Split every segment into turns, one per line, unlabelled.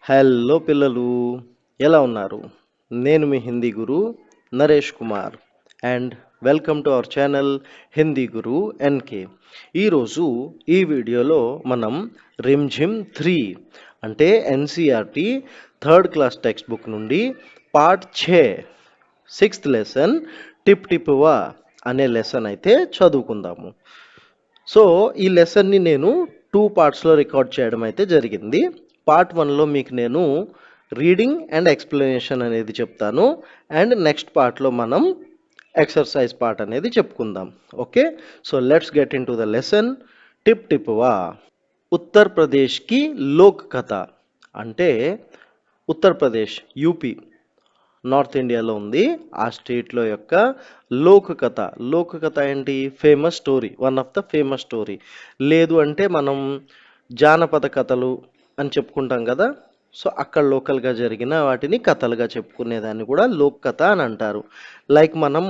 Hello పిల్లలు, ఎలా ఉన్నారు? నేను మీ Hindi Guru Naresh Kumar and welcome to our channel Hindi Guru NK. ఈరోజు ఈ వీడియోలో మనం రిమ్ఝిమ్ 3 అంటే NCERT third class textbook నుండి పార్ట్ 6 సిక్స్త్ లెసన్ టిప్ టిప్ వా అనే లెసన్ అయితే చదువుకుందాము. సో ఈ లెసన్ని నేను 2 పార్ట్స్లో రికార్డ్ చేయడం అయితే జరిగింది. పార్ట్ 1లో మీకు నేను రీడింగ్ అండ్ ఎక్స్ప్లెనేషన్ అనేది చెప్తాను, అండ్ నెక్స్ట్ పార్ట్లో మనం ఎక్సర్సైజ్ పార్ట్ అనేది చెప్పుకుందాం. Okay, so let's get in to the lesson. టిప్ టిప్ వా. ఉత్తరప్రదేశ్కి లోక్ కథ అంటే ఉత్తరప్రదేశ్ యూపీ నార్త్ ఇండియాలో ఉంది. ఆ స్టేట్లో యొక్క లోకకథ. లోకకథ ఏంటి? Famous story, one of the famous story. లేదు అంటే మనం జానపద కథలు అని చెప్పుకుంటాం కదా, సో అక్కడ లోకల్గా జరిగిన వాటిని కథలుగా చెప్పుకునేదాన్ని కూడా లోక్ కథ అని అంటారు. లైక్ మనం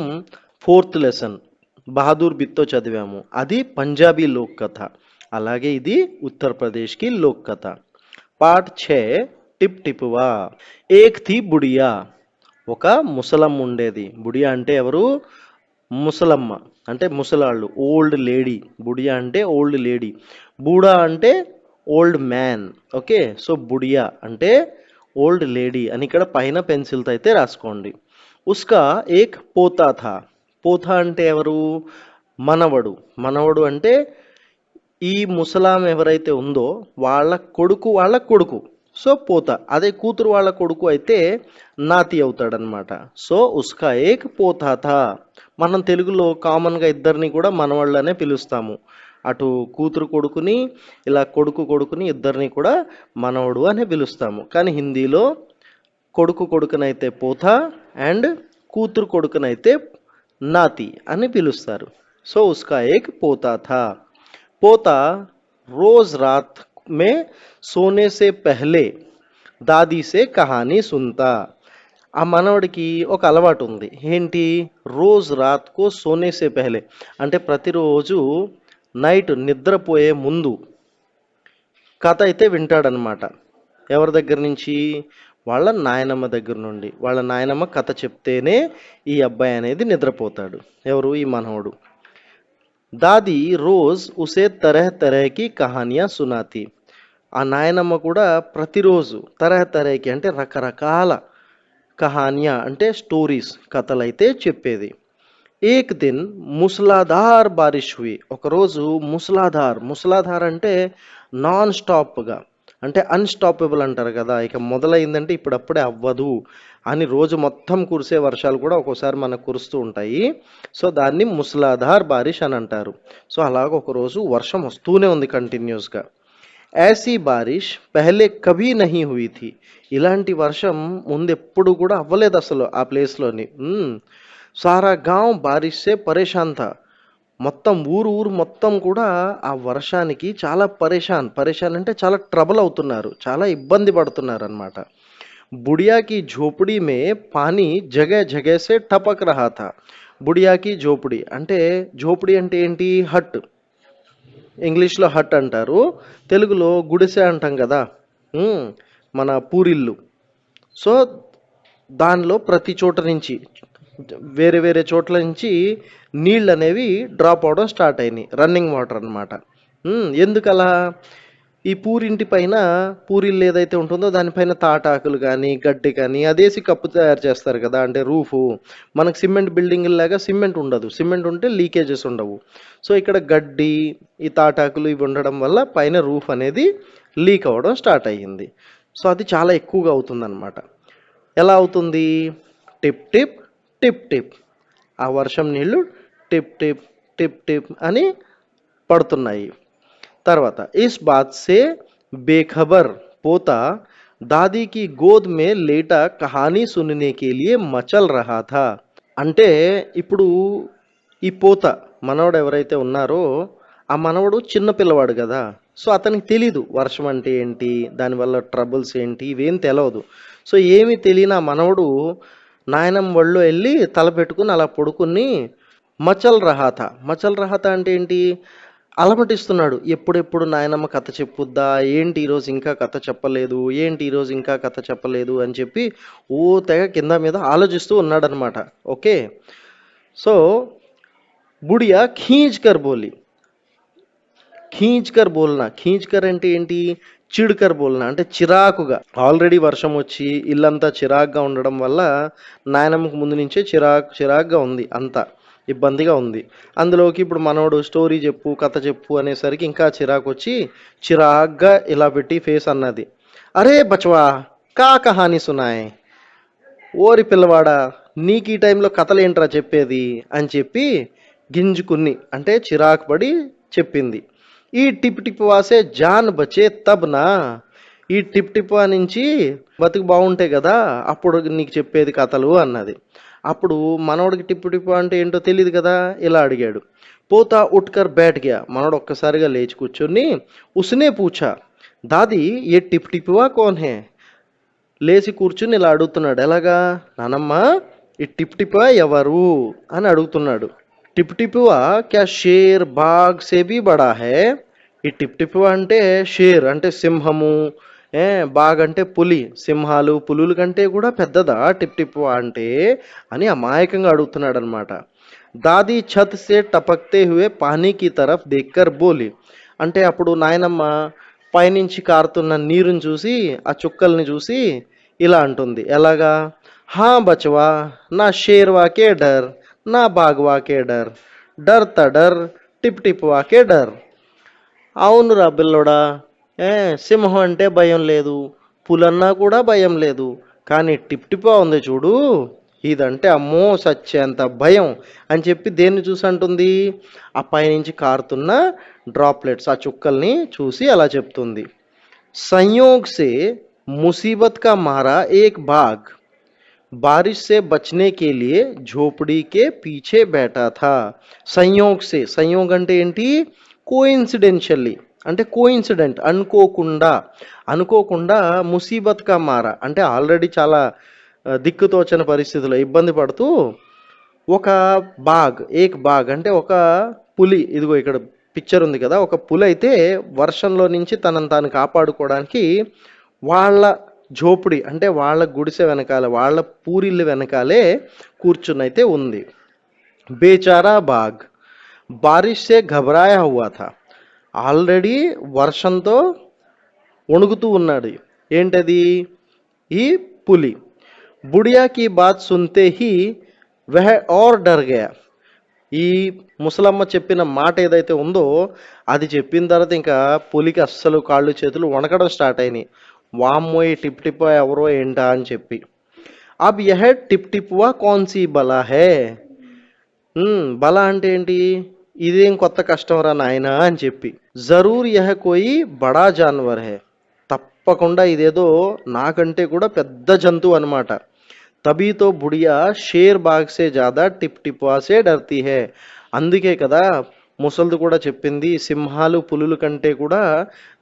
4th లెసన్ బహదూర్ బిత్తో చదివాము, అది పంజాబీ లోక్ కథ. అలాగే ఇది ఉత్తరప్రదేశ్కి లోక్ కథ. పార్ట్ 6 టిప్ టిప్ వా. ఏక్ థీ బుడియా. ఒక ముసలమ్మ ఉండేది. బుడియా అంటే ఎవరు? ముసలమ్మ అంటే ముసలాళ్ళు, ఓల్డ్ లేడీ. బుడియా అంటే ఓల్డ్ లేడీ. బూడా అంటే ఓల్డ్ మ్యాన్. ఓకే, సో బుడియా అంటే ఓల్డ్ లేడీ అని ఇక్కడ పైన పెన్సిల్తో అయితే రాసుకోండి. ఉస్కా ఏక్ పోతా థా. పోతా అంటే ఎవరు? మనవడు. మనవడు అంటే ఈ ముసలాం ఎవరైతే ఉందో వాళ్ళ కొడుకు. సో పోత. అదే కూతురు వాళ్ళ కొడుకు అయితే నాతి అవుతాడనమాట. సో ఉస్కా ఏక్ పోతా థా. మనం తెలుగులో కామన్గా ఇద్దరిని కూడా మనవాళ్ళనే పిలుస్తాము. అటు కూతురు కొడుకుని, ఇలా కొడుకుని ఇద్దరిని కూడా మనవడు అనే పిలుస్తాము. కానీ హిందీలో కొడుకునైతే పోతా అండ్ కూతురు కొడుకునైతే నాతి అని పిలుస్తారు. సో ఉస్కా ఏక్ పోతా థా. पोता रोज रात में सोने से पहले దాదీ సే కహానీ సుంతా. ఆ మనవడికి ఒక అలవాటు ఉంది. ఏంటి? రోజ్ రాత్కో సోనే సే పెహలే అంటే ప్రతిరోజు నైట్ నిద్రపోయే ముందు కథ అయితే వింటాడనమాట. ఎవరి దగ్గర నుంచి? వాళ్ళ నాయనమ్మ దగ్గర నుండి. వాళ్ళ నాయనమ్మ కథ చెప్తేనే ఈ అబ్బాయి అనేది నిద్రపోతాడు. ఎవరు? ఈ మనవడు. దాది రోజ్ ఉసే తరహ్ తరహ్కి కహానియా సునాతి. ఆ నాయనమ్మ కూడా ప్రతిరోజు తరహ్కి అంటే రకరకాల కహానియా అంటే స్టోరీస్, కథలైతే చెప్పేది. ఏక్ దిన్ ముసలాధార్ బారిష్ హుయి. ఒకరోజు ముసలాధార్ అంటే నాన్ స్టాప్గా, అంటే అన్స్టాపబుల్ అంటారు కదా, ఇక మొదలైందంటే ఇప్పుడప్పుడే అవ్వదు అని రోజు మొత్తం కురిసే వర్షాలు కూడా ఒక్కోసారి మనకు కురుస్తూ ఉంటాయి. సో దాన్ని ముసలాధార్ బారిష్ అని అంటారు. సో అలాగ ఒకరోజు వర్షం వస్తూనే ఉంది కంటిన్యూస్గా. ऐसी బారిష్ పెహలే కభీ నహీ హుయి థీ. ఇలాంటి వర్షం ముందెప్పుడు కూడా అవ్వలేదు అసలు ఆ ప్లేస్లోని. సారా గాంవ్ బారిష్ సే పరేషాన్ థా. మొత్తం ఊరు మొత్తం కూడా ఆ వర్షానికి చాలా పరేషాన్ అంటే చాలా ట్రబుల్ అవుతున్నారు, చాలా ఇబ్బంది పడుతున్నారు అనమాట. బుడియాకి झोपड़ी में पानी जगह जगह से टपक रहा था. బుడియాకి झोपड़ी అంటే झोपड़ी అంటే ఏంటి? హట్. ఇంగ్లీష్లో హట్ అంటారు, తెలుగులో గుడిసె అంటాం కదా, మన పూరిల్లు. సో దానిలో ప్రతి చోట నుంచి, వేరే చోట్ల నుంచి నీళ్ళు అనేవి డ్రాప్ అవడం స్టార్ట్ అయినాయి. రన్నింగ్ వాటర్ అనమాట. ఎందుకలా? ఈ పూరింటి పైన, పూరిల్లు ఏదైతే ఉంటుందో దానిపైన తాటాకులు కానీ గడ్డి కానీ అదేసి కప్పు తయారు చేస్తారు కదా, అంటే రూఫు. మనకు సిమెంట్ బిల్డింగ్ లాగా సిమెంట్ ఉండదు. సిమెంట్ ఉంటే లీకేజెస్ ఉండవు. సో ఇక్కడ గడ్డి, ఈ తాటాకులు ఇవి ఉండడం వల్ల పైన రూఫ్ అనేది లీక్ అవ్వడం స్టార్ట్ అయ్యింది. సో అది చాలా ఎక్కువగా అవుతుందన్నమాట. ఎలా అవుతుంది? Tip tip tip tip. ఆ వర్షం నీళ్లు టిప్ టిప్ టిప్ టిప్ అని పడుతున్నాయి. తర్వాత ఇస్ బాత్ సే బేఖబర్ పోతా దాదీ కి గోద్ మే లేటా కహానీ సుననే కే లియే మచల్ రహా థా. అంటే ఇప్పుడు ఈ పోత మనవడు ఎవరైతే ఉన్నారో ఆ మనవడు చిన్న పిల్లవాడు కదా, సో అతనికి తెలీదు వర్షం అంటే ఏంటి, దానివల్ల ట్రబుల్స్ ఏంటి, ఇవేం తెలియదు. సో ఏమీ తెలియని ఆ మనవడు నాయనమ్మ ఒళ్ళో వెళ్ళి తల పెట్టుకుని అలా పడుకుని మచల్ రహాత అంటే ఏంటి? అలమటిస్తున్నాడు. ఎప్పుడెప్పుడు నాయనమ్మ కథ చెప్పుద్దా? ఏంటి ఈరోజు ఇంకా కథ చెప్పలేదు? ఏంటి ఈరోజు ఇంకా కథ చెప్పలేదు? అని చెప్పి ఓ తెగ కింద మీద ఆలోచిస్తూ ఉన్నాడనమాట. ఓకే. సో బుడియా ఖీంచ్ కర్ బోలి. ఖీంచ్ కర్ బోల్నా. ఖీంచ్ కర్ అంటే ఏంటి? చిడ్కర్ బోల్నా అంటే చిరాకుగా. ఆల్రెడీ వర్షం వచ్చి ఇల్లంతా చిరాకుగా ఉండడం వల్ల నాయనమ్మకు ముందు నుంచే చిరాకుగా ఉంది అంతా. ఇబ్బందిగా ఉంది. అందులోకి ఇప్పుడు మనోడు స్టోరీ చెప్పు, కథ చెప్పు అనేసరికి ఇంకా చిరాకొచ్చి చిరాగ్గా ఇలా పెట్టి ఫేస్ అన్నది. అరే బచ్వా, కా కహాని సునాయ్. ఓరి పిల్లవాడా, నీకు ఈ టైంలో కథలేంట్రా చెప్పేది అని చెప్పి గింజుకుని అంటే చిరాకు పడి చెప్పింది. ఈ టిప్ టిప్ వాసే జాన్ బచే తబ్ నా. ఈ టిప్ టిప్ నుంచి బతుకు బాగుంటాయి కదా అప్పుడు నీకు చెప్పేది కథలు అన్నది. అప్పుడు మనోడికి టిప్ టిప్ అంటే ఏంటో తెలియదు కదా, ఇలా అడిగాడు. పోతా ఉట్కర్ బ్యాట్ గయా. మనోడు ఒక్కసారిగా లేచి కూర్చొని ఉస్నే పూఛా, దాది ఏ టిప్ టిప్వా కోన్ హే. లేచి కూర్చుని ఇలా అడుగుతున్నాడు. ఎలాగా? నానమ్మ, ఈ టిప్ టిప్వా ఎవరు అని అడుగుతున్నాడు. టిప్ టిప్వా క్యా షేర్ బాగ్ సే భీ బడా హై. ఈ టిప్ టిప్వా అంటే షేర్ అంటే సింహము, ఏ బాగ్ అంటే పులి, సింహాలు పులుల కంటే కూడా పెద్దదా టిప్ టిప్వా అంటే అని అమాయకంగా అడుగుతున్నాడు అనమాట. దాది ఛత్ సే టపక్తే హువే పానీ కి తరఫ్ దేక్కర్ బోలి. అంటే అప్పుడు నాయనమ్మ పైనుంచి కారుతున్న నీరుని చూసి, ఆ చుక్కల్ని చూసి ఇలా అంటుంది. ఎలాగా? హా బచవా, నా షేర్వా కే డర్, నా బాగ్వా కే డర్, డర్ తడర్ టిప్ టిప్వా కే డర్. అవునురా పిల్లోడా, ఏ సింహం అంటే భయం లేదు, పులన్నా కూడా భయం లేదు, కానీ టిప్ టిప్పా ఉంది చూడు, ఇదంటే అమ్మో సచ్చేంత భయం అని చెప్పి దేన్ని చూసి అంటుంది? ఆ పైనుంచి కారుతున్న డ్రాప్లెట్స్, ఆ చుక్కల్ని చూసి అలా చెప్తుంది. संयोग से मुसीबत का मारा एक बाघ बारिश से बचने के लिए झोपड़ी के पीछे बैठा था. సంయోగ్ అంటే ఏంటి? కోఇన్సిడెన్షియల్లీ అంటే కోఇన్సిడెంట్, అనుకోకుండా ముసీబత్ కా మారా అంటే ఆల్రెడీ చాలా దిక్కుతోచని పరిస్థితుల్లో ఇబ్బంది పడుతూ ఒక బాగ్ అంటే ఒక పులి, ఇదిగో ఇక్కడ పిక్చర్ ఉంది కదా, ఒక పులి అయితే వర్షంలో నుంచి తనను తాను కాపాడుకోవడానికి వాళ్ళ జోపుడి అంటే వాళ్ళ గుడిసె వెనకాల, వాళ్ళ పూరిల్లు వెనకాలే కూర్చునైతే ఉంది. బేచారా బాగ్ బారిష్ సే ఘబరాయా హువా థా. ఆల్రెడీ వర్షంతో వణుకుతూ ఉన్నాడు. ఏంటది? ఈ పులి. బుడియా కి బాత్ సున్తే హీ వహ ఔర్ డర్ గయా. ఈ ముసలమ్మ చెప్పిన మాట ఏదైతే ఉందో అది చెప్పిన తర్వాత ఇంకా పులికి అస్సలు కాళ్ళు చేతులు వణకడం స్టార్ట్ అయినాయి. వామ్మో, ఈ టిప్ టిప్ ఎవరో ఏంటా అని చెప్పి. అబ్ యహ టిప్ టిప్వా కౌన్సీ బలా హే. బలా అంటే ఏంటి? ఇదేం కొత్త కష్టం రా నాయనా అని చెప్పి. జరూర్ యహ కోయి బడా జాన్వర్ హే. తప్పకుండా ఇదేదో నాకంటే కూడా పెద్ద జంతువు అనమాట. తబీ తో బుడియా షేర్ బాగ్ సే జాదా టిప్ టిప్వా సే డర్తీ హే. అందుకే కదా ముసల్ది కూడా చెప్పింది, సింహాలు పులుల కంటే కూడా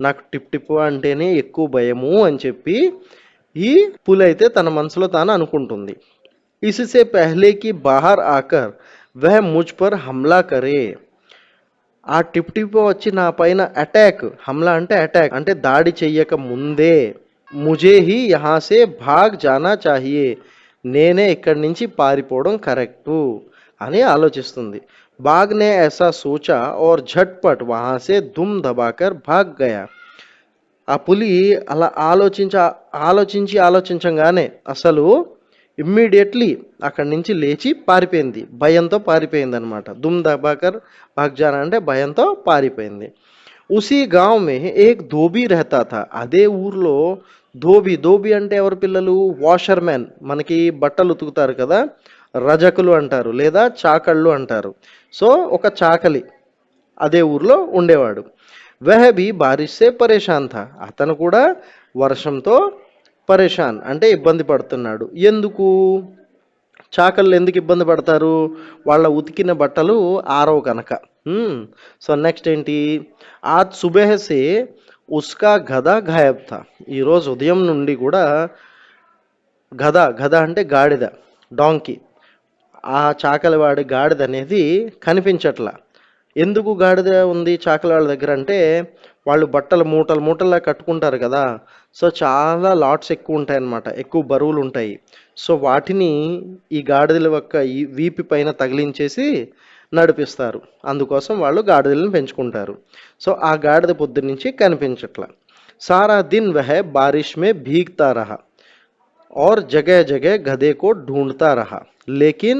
నాకు టిప్ టిప్వా అంటేనే ఎక్కువ భయము అని చెప్పి ఈ పులి అయితే తన మనసులో తాను అనుకుంటుంది. ఇసిసే పెహ్లే కి బాహర్ ఆకర్ వహ ముజ్ పర్ హమ్లా కరే. ఆ టిప్ టిప్ వచ్చి నా పైన హమ్లా అంటే అటాక్ అంటే దాడి చెయ్యక ముందే, ముజే హీ యహా సే భాగ్ జానా చాహియే, నేనే ఇక్కడి నుంచి పారిపోవడం కరెక్టు అని ఆలోచిస్తుంది. బాగ్ నే ఐసా సోచా और झटपट वहां से दुम दबाकर भाग गया. ఆ పులి అలా ఆలోచించంగానే అసలు ఇమ్మీడియట్లీ అక్కడి నుంచి లేచి పారిపోయింది, భయంతో పారిపోయింది అనమాట. దుమ్ దబాకర్ భాగ్జానా అంటే భయంతో పారిపోయింది. ఉసి గావ్ మే ఏక్ ధోబీ రెహతా థా. అదే ఊర్లో ధోబీ అంటే ఎవరు పిల్లలు? వాషర్ మ్యాన్, మనకి బట్టలు ఉతుకుతారు కదా, రజకులు అంటారు లేదా చాకళ్ళు అంటారు. సో ఒక చాకలి అదే ఊర్లో ఉండేవాడు. వహ భీ బారిష్ సే పరేషాన్ థా. అతను కూడా వర్షంతో పరేషాన్ అంటే ఇబ్బంది పడుతున్నాడు. ఎందుకు? చాకళ్ళు ఎందుకు ఇబ్బంది పడతారు? వాళ్ళ ఉతికిన బట్టలు ఆరవు కనుక. సో నెక్స్ట్ ఏంటి? ఆజ్ సుబహ సే ఉస్కా గదా గాయబ్ థా. ఈరోజు ఉదయం నుండి కూడా గద అంటే గాడిద, డాంకీ, ఆ చాకలివాడి గాడిద అనేది కనిపించట్లా. ఎందుకు గాడిద ఉంది చాకలి వాళ్ళ దగ్గర అంటే, వాళ్ళు బట్టలు మూటలు మూటల్లా కట్టుకుంటారు కదా! సో, చాలా లాట్స్ ఎక్కువ ఉంటాయన్నమాట. ఎక్కువ బరువులు ఉంటాయి. సో, వాటిని ఈ గాడిదల యొక్క ఈ వీపు పైన తగిలించేసి నడిపిస్తారు. అందుకోసం వాళ్ళు గాడిదలను పెంచుకుంటారు. సో, ఆ గాడిద పొద్దున్నుంచి కనిపించట్ల. सारा दिन वह बारिश में भीगता रहा और जगह जगह गधे को ढूंढता रहा, लेकिन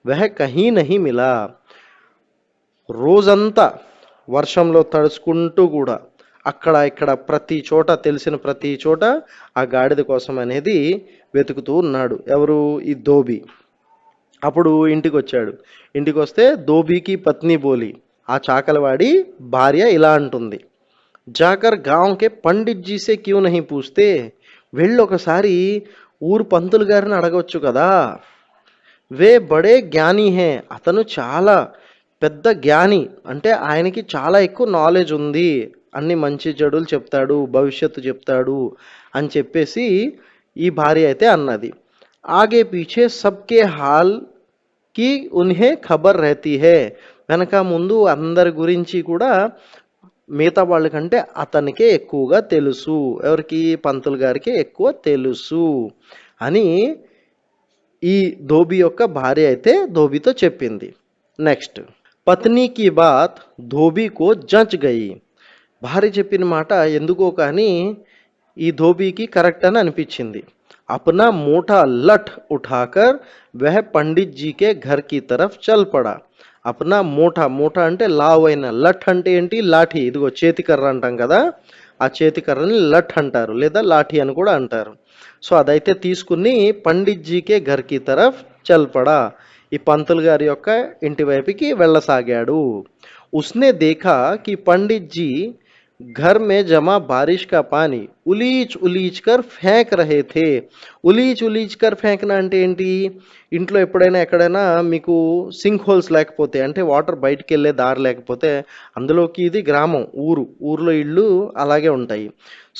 वह कहीं नहीं मिला. రోజంతా వర్షంలో తడుచుకుంటూ కూడా అక్కడ ఇక్కడ ప్రతి చోట తెలిసిన ప్రతి చోట ఆ గాడిద కోసం అనేది వెతుకుతూ ఉన్నాడు. ఎవరు? ఈ ధోబి. అప్పుడు ఇంటికి వచ్చాడు. ఇంటికి వస్తే ధోబీకి పత్ని బోలి, ఆ చాకలవాడి భార్య ఇలా అంటుంది, జాకర్ గాంవ్ కే పండిట్ జీ సే క్యూ నహీ పూछते, వెళ్ళి ఒకసారి ఊరు పంతులు గారిని అడగవచ్చు కదా, వే బడే జ్ఞాని హే, అతను చాలా పెద్ద జ్ఞాని, అంటే ఆయనకి చాలా ఎక్కువ నాలెడ్జ్ ఉంది, అన్ని మంచి చెడులు చెప్తాడు, భవిష్యత్తు చెప్తాడు అని చెప్పేసి ఈ భార్య అయితే అన్నది. ఆగే పీछे సబ్కే హాల్ కి ఉన్హే ఖబర్ రహతీ హే, వెనక ముందు అందరి గురించి కూడా మిగతా వాళ్ళకంటే అతనికే ఎక్కువగా తెలుసు. ఎవరికి? పంతులు గారికి ఎక్కువ తెలుసు అని ఈ ధోబి యొక్క భార్య అయితే ధోబితో చెప్పింది. నెక్స్ట్, పత్నికి బాత్ ధోబీకో జంచ్ గయి. భార్య చెప్పిన మాట ఎందుకో కానీ ఈ ధోబీకి కరెక్ట్ అని అనిపించింది. अपना मोटा लठ उठाकर वह पंडित जी के घर की तरफ चल पड़ा. अपना మోటా మోటా అంటే లావ్ అయిన, లట్ అంటే ఏంటి? లాఠీ. ఇదిగో చేతికర్ర అంటాం కదా, ఆ చేతికర్రని లట్ అంటారు, లేదా లాఠీ అని కూడా అంటారు. సో అదైతే తీసుకుని పండిత్ జీకే ఘర్ కి తరఫ్ చల్ పడా, ఈ పంతులు గారి యొక్క ఇంటి వైపుకి వెళ్ళసాగాడు. ఉస్నే దేఖా కి పండిత్ జీ घर में जमा बारिश का पानी उलीच उलीच कर फेंक रहे थे. ఉలీచ్ ఉలీచ్ కర్ ఫేంకనా అంటే ఏంటి? ఇంట్లో ఎప్పుడైనా ఎక్కడైనా మీకు సింక్ హోల్స్ లేకపోతే, అంటే వాటర్ బయటికి వెళ్ళే దారి లేకపోతే, అందులోకి ఇది గ్రామం, ఊర్లో ఇళ్ళు అలాగే ఉంటాయి.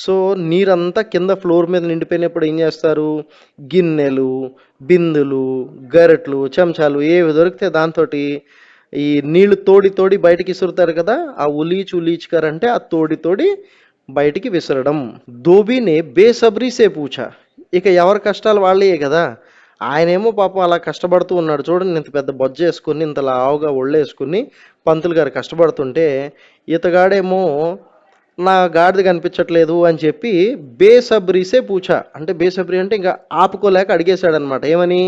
సో నీరంతా కింద ఫ్లోర్ మీద నిండిపోయినప్పుడు ఏం చేస్తారు? గిన్నెలు, బిందులు, గరిటలు, చెంచాలు ఏవి దొరికితే దాంతోటి ఈ నీళ్లు తోడి తోడి బయటికి విసురుతారు కదా, ఆ ఉలీచ్ ఉలీచ్ కర్ అంటే ఆ తోడి తోడి బయటికి విసరడం. ధోబీనే బేసబ్రీ సే పూచా, ఇక ఎవరి కష్టాలు వాళ్ళే కదా. ఆయనేమో పాపం అలా కష్టపడుతూ ఉన్నాడు. చూడండి, ఇంత పెద్ద బొజ్జ వేసుకుని, ఇంత లావుగా ఒళ్ళేసుకుని పంతులు గారు కష్టపడుతుంటే, ఈతగాడేమో నా గాడిద కనిపించట్లేదు అని చెప్పి బేసబ్రీసే పూచా, అంటే బేసబ్రీ అంటే ఇంకా ఆపుకోలేక అడిగేశాడనమాట. ఏమని?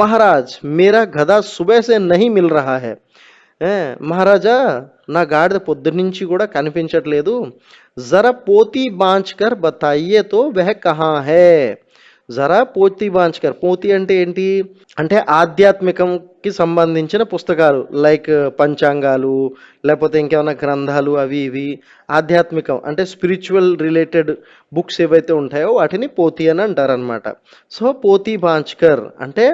మహారాజ్ మేరా గదా సుబేసే నహీ మిల్ రహా హై. మహారాజా, నా గాడిద పొద్దున్నుంచి కూడా కనిపించట్లేదు, జరా పోతీ బాంచ్కర్ బతాయియే తో వహ కహా హై. జరా పోతీ బాంచ్కర్, పోతీ అంటే ఏంటి? అంటే ఆధ్యాత్మికంకి సంబంధించిన పుస్తకాలు, లైక్ పంచాంగాలు, లేకపోతే ఇంకేమైనా గ్రంథాలు, అవి ఇవి ఆధ్యాత్మికం అంటే స్పిరిచువల్ రిలేటెడ్ బుక్స్ ఏవైతే ఉంటాయో వాటిని పోతీ అని అంటారనమాట. సో పోతీ బాంచ్కర్ అంటే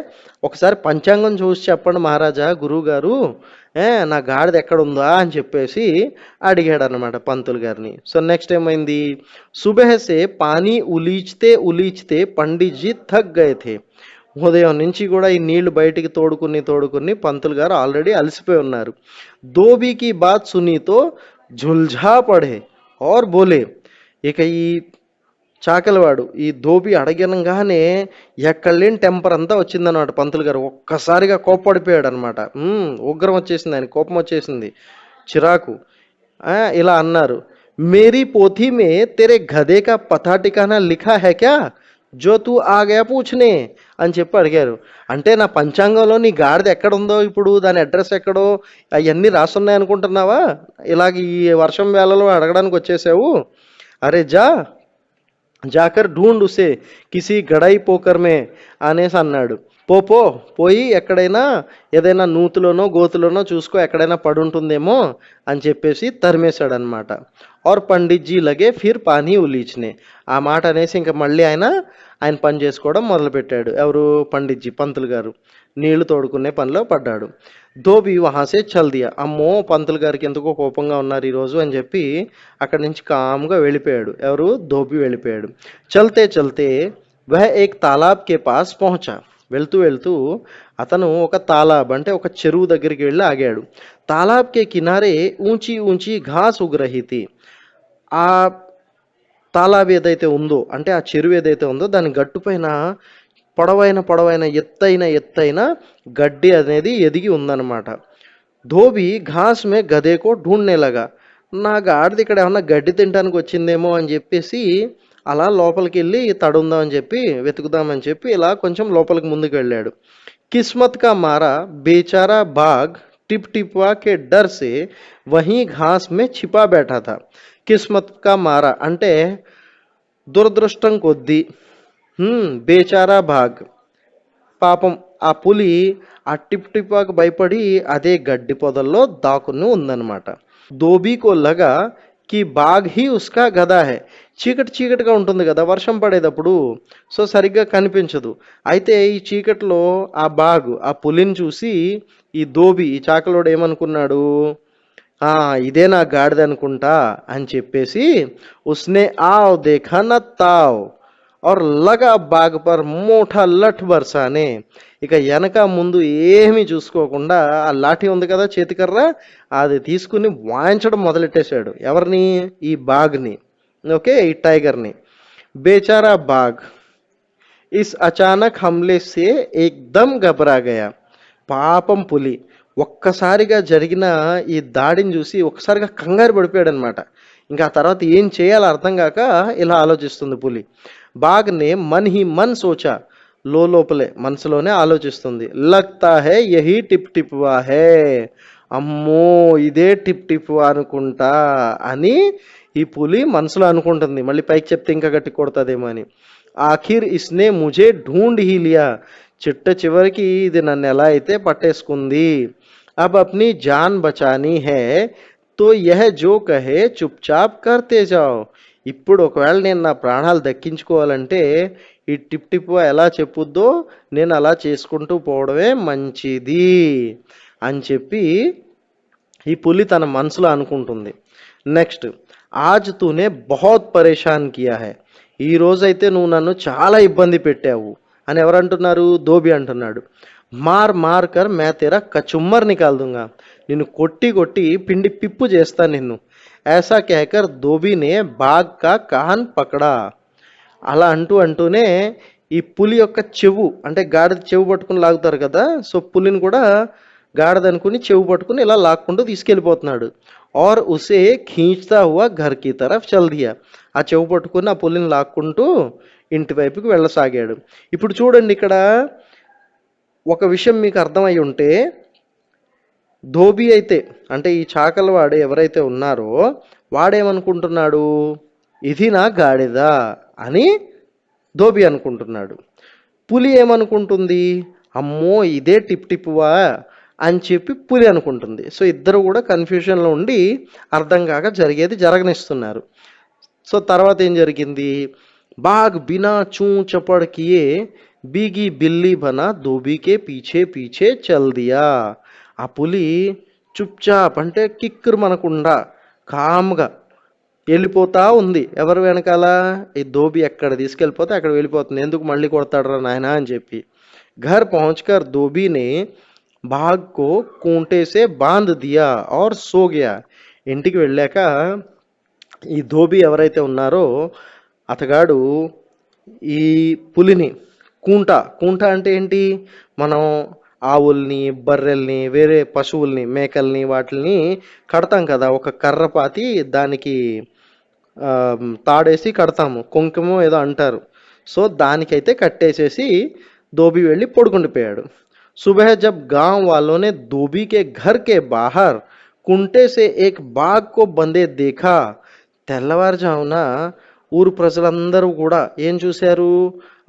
ఒకసారి పంచాంగం చూసి చెప్పండి మహారాజా, గురువు గారు, నా గాడిద ఎక్కడ ఉందా అని చెప్పేసి అడిగాడు అనమాట పంతులు గారిని. సో నెక్స్ట్ ఏమైంది? సుబహ సే పానీ ఉలీచ్తే ఉలీచ్తే పండిట్ జీ థక్ గయే థే. ఉదయం నుంచి కూడా ఈ నీళ్లు బయటికి తోడుకుని పంతులు గారు ఆల్రెడీ అలసిపోయి ఉన్నారు. ధోబీకి బాత్ సునీతో ఝుల్ఝా పడే और బోలే. ఇక ఈ చాకలివాడు ఈ ధోబి అడగనగానే ఎక్కడ లేని టెంపర్ అంతా వచ్చిందన్నమాట. పంతులు గారు ఒక్కసారిగా కోప్పడిపోయాడు అనమాట. ఉగ్రం వచ్చేసింది, ఆయన కోపం వచ్చేసింది, చిరాకు. ఇలా అన్నారు, మేరీ పోథీ మే తెరే గదే కా పతా టికానా లిఖా హై క్యా జో తూ ఆ గయా పూछने అని చెప్పి అడిగారు. అంటే నా పంచాంగంలో నీ గాడిద ఎక్కడ ఉందో, ఇప్పుడు దాని అడ్రస్ ఎక్కడో అవన్నీ రాసున్నాయి అనుకుంటున్నావా? ఇలాగ ఈ వర్షం వేళలో అడగడానికి వచ్చేసావు? అరే జా జాకర్ ఢూండ్ ఉసే కిసి గడై పోకర్ మే అనేసి అన్నాడు. పోయి ఎక్కడైనా ఏదైనా నూతులోనో గోతులోనో చూసుకో, ఎక్కడైనా పడుంటుందేమో అని చెప్పేసి తరిమేశాడు అనమాట. और పండిట్ జీ లగే ఫిర్ పానీ ఉలీచ్నే. ఆ మాట అనేసి ఇంకా మళ్ళీ ఆయన పని చేసుకోవడం మొదలుపెట్టాడు. ఎవరు? పండిట్ జీ, పంతులు గారు నీళ్లు తోడుకునే పనిలో పడ్డాడు. ధోబి వహాసే చల్ దియా. అమ్మో, పంతులు గారికి ఎందుకో కోపంగా ఉన్నారు ఈరోజు అని చెప్పి అక్కడి నుంచి కామ్గా వెళ్ళిపోయాడు. ఎవరు? ధోబి వెళ్ళిపోయాడు. చల్తే చల్తే వహ ఏక్ తాలాబ్ కే పాస్ పహుంచా. వెళ్తూ వెళ్తూ అతను ఒక తాలాబ్ అంటే ఒక చెరువు దగ్గరికి వెళ్ళి ఆగాడు. తాలాబ్ కే కినారే ఊంచి ఊంచి ఘాస్ ఉగ్ రహీ థీ. ఆ తాలాబ్ ఏదైతే ఉందో అంటే ఆ చెరువు ఏదైతే ఉందో దాని గట్టుపైన పొడవైన ఎత్తైన గడ్డి అనేది ఎదిగి ఉందన్నమాట. ధోబి ఘాస్ మే గదేకో ఢూంढने लगा. నా గాడిద ఇక్కడ ఏమన్నా గడ్డి తినడానికి వచ్చిందేమో అని చెప్పేసి అలా లోపలికి వెళ్ళి తడుందామని చెప్పి వెతుకుదామని చెప్పి ఇలా కొంచెం లోపలికి ముందుకు వెళ్ళాడు. किस्मत का मारा बेचारा बाघ टिपटिपवा के डर से वहीं घास में छिपा बैठा था. కిస్మత్ కా మారా అంటే దురదృష్టం కొద్దీ బేచారా బాగ్ పాపం ఆ పులి ఆ టిప్ టిప్పాకు భయపడి అదే గడ్డి పొదల్లో దాక్కుని ఉందన్నమాట. దోబీకో లగా కి బాగ్ హీ ఉస్కా గదా హై. చీకటిగా ఉంటుంది కదా వర్షం పడేటప్పుడు, సో సరిగ్గా కనిపించదు. అయితే ఈ చీకటిలో ఆ పులిని చూసి ఈ దోబి ఈ చాకలోడు ఏమనుకున్నాడు, ఇదే నా గాడిద అనుకుంటా అని చెప్పేసి ఉస్నే ఆవ్ దేఖా నా తావ్ और लगा बाग पर మోఠా లఠ్ బర్సానే. ఇక వెనక ముందు ఏమీ చూసుకోకుండా ఆ లాఠీ ఉంది కదా చేతికర్ర, అది తీసుకుని వాయించడం మొదలెట్టేశాడు. ఎవరిని? ఈ బాగ్ని. ఓకే, ఈ టైగర్ని. బేచారా బాగ్ ఇస్ అచానక్ హమ్లే సే ఏక్దమ్ గబరా గయా. పాపం పులి ఒక్కసారిగా జరిగిన ఈ దాడిని చూసి ఒక్కసారిగా కంగారు పడిపోయాడు అనమాట. ఇంకా ఆ తర్వాత ఏం చేయాలో అర్థం కాక ఇలా ఆలోచిస్తుంది పులి. బాగ్నే మన్ హీ మన్ సోచా. లోపలే మనసులోనే ఆలోచిస్తుంది. లగ్తా హే యహీ టిప్ టిప్వా హే. అమ్మో ఇదే టిప్ టిప్వా అనుకుంటా అని ఈ పులి మనసులో అనుకుంటుంది. మళ్ళీ పైకి చెప్తే ఇంకా గట్టి కొడతాదేమో అని. ఆఖిర్ ఇస్నే ముజే ఢూంఢ్ హీ లియా. చిట్ట చివరికి ఇది నన్ను ఎలా అయితే పట్టేసుకుంది. अब अपनी जान बचानी है तो यह जो कहे चुपचाप करते जाओ. ఇప్పుడు ఒకవేళ నేను నా ప్రాణాలు దక్కించుకోవాలంటే ఈ టిప్ టిప్ ఎలా చెప్పుద్దో నేను అలా చేసుకుంటూ పోవడమే మంచిది అని చెప్పి ఈ పులి తన మనసులో అనుకుంటుంది. నెక్స్ట్, ఆజ్ తూనే బహుత్ పరేషాన్ కియా హై. ఈ రోజైతే నువ్వు నన్ను చాలా ఇబ్బంది పెట్టావు అని ఎవరంటున్నారు? దోబి అంటున్నాడు. మార్ మార్ కర్ మే తేరా కచుమ్మర్ నికాల్ దూంగా. నిన్ను కొట్టి పిండి పిప్పు చేస్తా నిన్ను. ऐसा कहकर धोबी ने बाघ का कान పకడా. అలా అంటూనే ఈ పులి యొక్క చెవు అంటే గాడిద చెవు పట్టుకుని లాగుతారు కదా, సో పులిని కూడా గాడిద అనుకుని చెవు పట్టుకుని ఇలా లాక్కుంటూ తీసుకెళ్ళిపోతున్నాడు. और उसे खींचता हुआ घर की तरफ चल दिया. ఆ చెవు పట్టుకుని ఆ పులిని లాక్కుంటూ ఇంటి వైపుకి వెళ్ళసాగాడు. ఇప్పుడు చూడండి, ఇక్కడ ఒక విషయం మీకు అర్థమై ఉంటే, ధోబి అయితే అంటే ఈ చాకలవాడు ఎవరైతే ఉన్నారో వాడేమనుకుంటున్నాడు, ఇది నా గాడిద అని ధోబి అనుకుంటున్నాడు. పులి ఏమనుకుంటుంది, అమ్మో ఇదే టిప్ టిప్వా అని చెప్పి పులి అనుకుంటుంది. సో ఇద్దరు కూడా కన్ఫ్యూజన్లో ఉండి అర్థం కాక జరగనిస్తున్నారు. సో తర్వాత ఏం జరిగింది, బాగ్ బినా చూ చపड़ किए बीगी बिल्ली बना धोबी के पीछे पीछे चल दिया. ఆ పులి చుప్చాప్ అంటే కిక్కురు మనకుండా కామ్గా వెళ్ళిపోతా ఉంది. ఎవరు వెనకాల? ఈ ధోబి ఎక్కడ తీసుకెళ్ళిపోతే అక్కడ వెళ్ళిపోతుంది. ఎందుకు మళ్ళీ కొడతాడరా నాయన అని చెప్పి. घर पहुंचकर धोबी ने बाघ को खूंटे से बांध दिया और सो गया. ఇంటికి వెళ్ళాక ఈ ధోబి ఎవరైతే ఉన్నారో అతగాడు ఈ పులిని కూంట అంటే ఏంటి, మనం ఆవుల్ని బర్రెల్ని వేరే పశువుల్ని మేకల్ని వాటిని కడతాం కదా, ఒక కర్రపాతి దానికి తాడేసి కడతాము, కొంకమో ఏదో అంటారు. సో దానికైతే కట్టేసేసి ధోబి వెళ్ళి పడుకుండిపోయాడు. सुबह जब गांव वालों ने धोबी के घर के बाहर कुंटे से एक बाघ को बंधे देखा. తెల్లవారుజామున ఊరు ప్రజలందరూ కూడా ఏం చూశారు,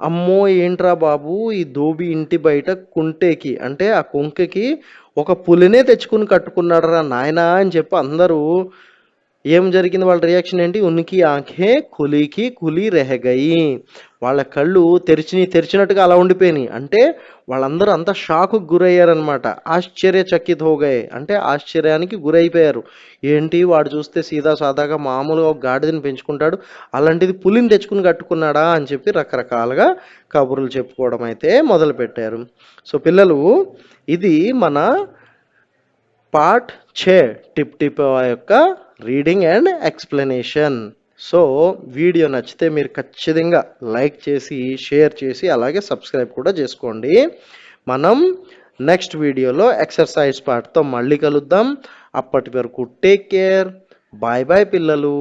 అమ్మో ఏంట్రా బాబు ఈ ధోబి ఇంటి బయట కుంటేకి అంటే ఆ కొంకకి ఒక పులినే తెచ్చుకుని కట్టుకున్నాడరా నాయనా అని చెప్పి అందరూ ఏం జరిగింది? వాళ్ళ రియాక్షన్ ఏంటి? ఉన్కి ఆంఖే ఖులీకి ఖులీ రెహ గయి. వాళ్ళ కళ్ళు తెరిచినట్టుగా అలా ఉండిపోయినాయి. అంటే వాళ్ళందరూ అంత షాక్‌కి గురయ్యారనమాట. ఆశ్చర్యచకిత్ హో గయే. అంటే ఆశ్చర్యానికి గురైపోయారు. ఏంటి వాడు చూస్తే సీదా సాదాగా మామూలుగా ఒక గాడిదని పెంచుకుంటాడు. అలాంటిది పులిని తెచ్చుకొని కట్టుకున్నాడా అని చెప్పి రకరకాలుగా కబుర్లు చెప్పుకోవడం అయితే మొదలుపెట్టారు. సో పిల్లలు, ఇది మన పార్ట్ 6 టిప్ టిప్ యొక్క reading and explanation. So video నచ్చితే మీరు ఖచ్చితంగా లైక్ చేసి, షేర్ చేసి, అలాగే సబ్స్క్రైబ్ కూడా చేసుకోండి. మనం నెక్స్ట్ వీడియోలో ఎక్సర్సైజ్ పార్ట్తో మళ్ళీ కలుద్దాం. అప్పటి వరకు టేక్ కేర్. బాయ్ బాయ్ పిల్లలు.